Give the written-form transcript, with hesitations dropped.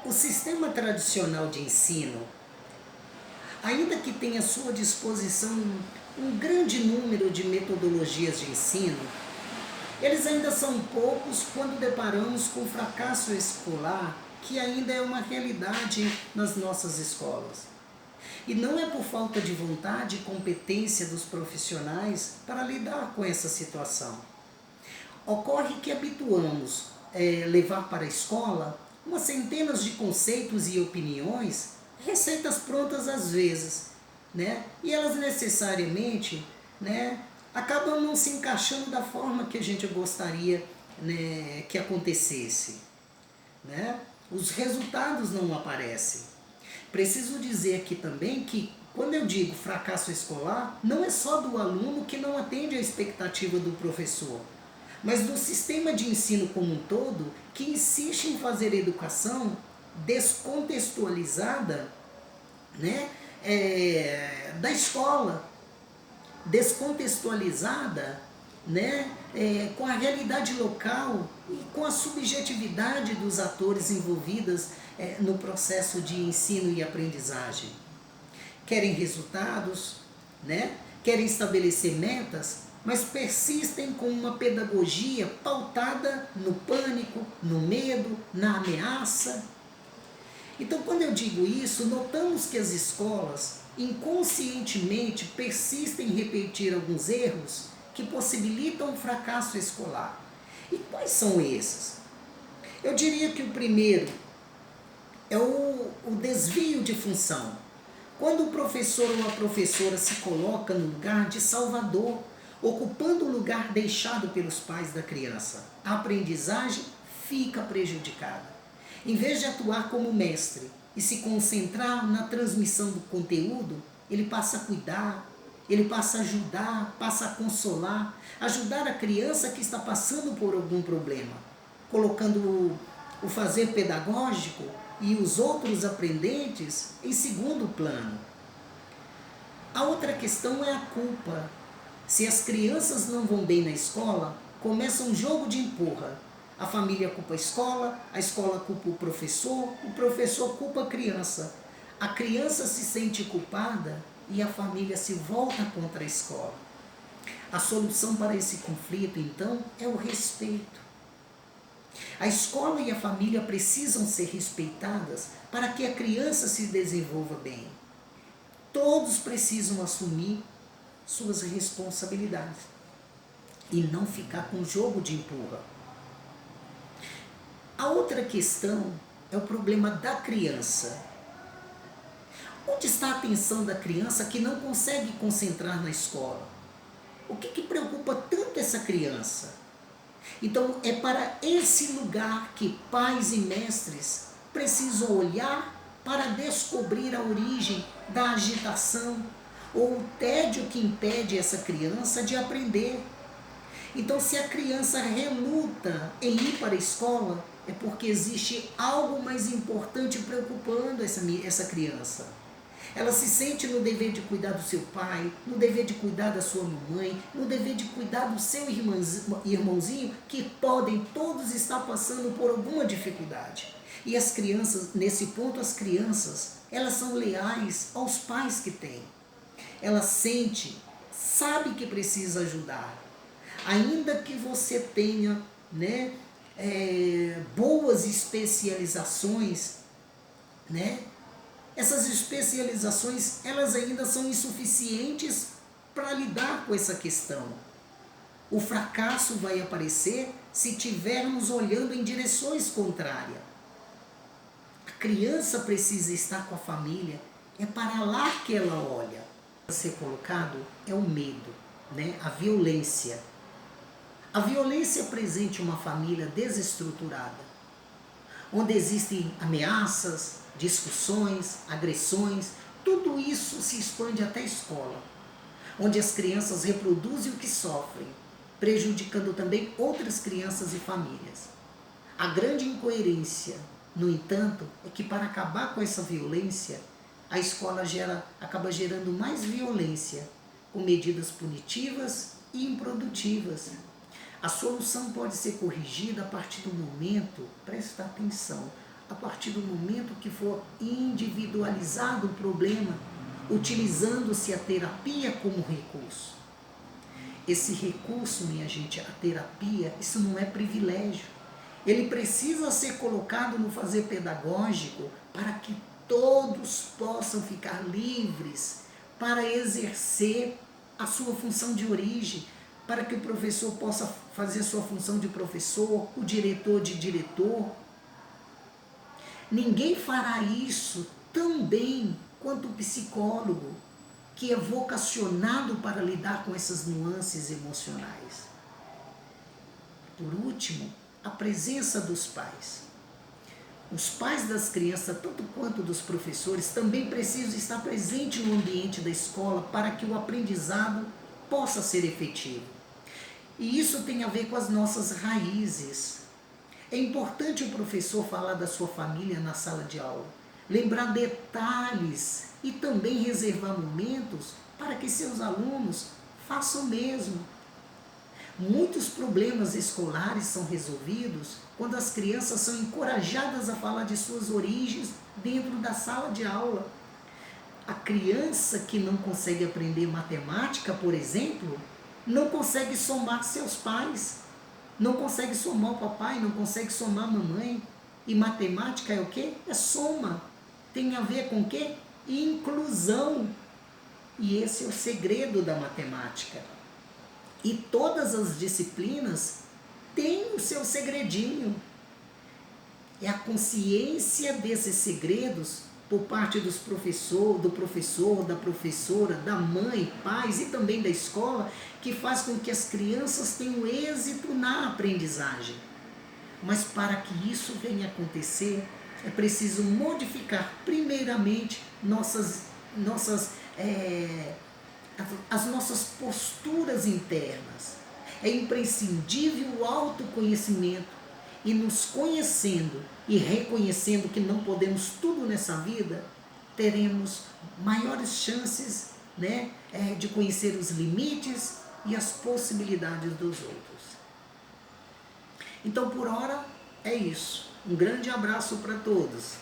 O sistema tradicional de ensino, ainda que tenha à sua disposição um grande número de metodologias de ensino, eles ainda são poucos quando deparamos com o fracasso escolar, que ainda é uma realidade nas nossas escolas. E não é por falta de vontade e competência dos profissionais para lidar com essa situação. Ocorre que habituamos levar para a escola umas centenas de conceitos e opiniões, receitas prontas às vezes, né? E elas necessariamente, né, acabam não se encaixando da forma que a gente gostaria, né, que acontecesse, né? Os resultados não aparecem. Preciso dizer aqui também que quando eu digo fracasso escolar, não é só do aluno que não atende à expectativa do professor, mas do sistema de ensino como um todo, que insiste em fazer educação descontextualizada, né, da escola, descontextualizada, né, com a realidade local e com a subjetividade dos atores envolvidos no processo de ensino e aprendizagem. Querem resultados, né, querem estabelecer metas, mas persistem com uma pedagogia pautada no pânico, no medo, na ameaça. Então, quando eu digo isso, notamos que as escolas inconscientemente persistem em repetir alguns erros que possibilitam o fracasso escolar. E quais são esses? Eu diria que o primeiro é o desvio de função. Quando o professor ou a professora se coloca no lugar de salvador, ocupando o lugar deixado pelos pais da criança, a aprendizagem fica prejudicada. Em vez de atuar como mestre e se concentrar na transmissão do conteúdo, ele passa a cuidar, ele passa a ajudar, passa a consolar, ajudar a criança que está passando por algum problema, colocando o fazer pedagógico e os outros aprendentes em segundo plano. A outra questão é a culpa. Se as crianças não vão bem na escola, começa um jogo de empurra. A família culpa a escola culpa o professor culpa a criança se sente culpada e a família se volta contra a escola. A solução para esse conflito, então, é o respeito. A escola e a família precisam ser respeitadas para que a criança se desenvolva bem. Todos precisam assumir suas responsabilidades e não ficar com jogo de empurra. A outra questão é o problema da criança. Onde está a atenção da criança que não consegue concentrar na escola? O que preocupa tanto essa criança? Então, é para esse lugar que pais e mestres precisam olhar para descobrir a origem da agitação ou o tédio que impede essa criança de aprender. Então, se a criança reluta em ir para a escola, é porque existe algo mais importante preocupando essa criança. Ela se sente no dever de cuidar do seu pai, no dever de cuidar da sua mamãe, no dever de cuidar do seu irmãozinho, que podem todos estar passando por alguma dificuldade. E as crianças, nesse ponto, as crianças, elas são leais aos pais que têm. Ela sabe que precisa ajudar. Ainda que você tenha, né, boas especializações, né, essas especializações, elas ainda são insuficientes para lidar com essa questão. O fracasso vai aparecer se tivermos olhando em direções contrárias. A criança precisa estar com a família, é para lá que ela olha. A ser colocado é o medo, né? A violência. A violência presente em uma família desestruturada, onde existem ameaças, discussões, agressões, tudo isso se expande até a escola, onde as crianças reproduzem o que sofrem, prejudicando também outras crianças e famílias. A grande incoerência, no entanto, é que para acabar com essa violência, a escola acaba gerando mais violência, com medidas punitivas e improdutivas. A solução pode ser corrigida a partir do momento, presta atenção, a partir do momento que for individualizado o problema, utilizando-se a terapia como recurso. Esse recurso, minha gente, a terapia, isso não é privilégio. Ele precisa ser colocado no fazer pedagógico para que todos possam ficar livres para exercer a sua função de origem, para que o professor possa fazer sua função de professor, o diretor de diretor. Ninguém fará isso tão bem quanto o psicólogo, que é vocacionado para lidar com essas nuances emocionais. Por último, a presença dos pais. Os pais das crianças, tanto quanto dos professores, também precisam estar presentes no ambiente da escola para que o aprendizado possa ser efetivo. E isso tem a ver com as nossas raízes. É importante o professor falar da sua família na sala de aula, lembrar detalhes e também reservar momentos para que seus alunos façam o mesmo. Muitos problemas escolares são resolvidos quando as crianças são encorajadas a falar de suas origens dentro da sala de aula. A criança que não consegue aprender matemática, por exemplo, não consegue somar seus pais, não consegue somar o papai, não consegue somar a mamãe. E matemática é o quê? É soma. Tem a ver com o quê? Inclusão. E esse é o segredo da matemática. E todas as disciplinas têm o seu segredinho. É a consciência desses segredos por parte do professor, da professora, da mãe, pais e também da escola, que faz com que as crianças tenham êxito na aprendizagem. Mas para que isso venha a acontecer, é preciso modificar primeiramente as nossas posturas internas. É imprescindível o autoconhecimento, e nos conhecendo e reconhecendo que não podemos tudo nessa vida, teremos maiores chances, de conhecer os limites e as possibilidades dos outros. Então, por hora, é isso. Um grande abraço para todos.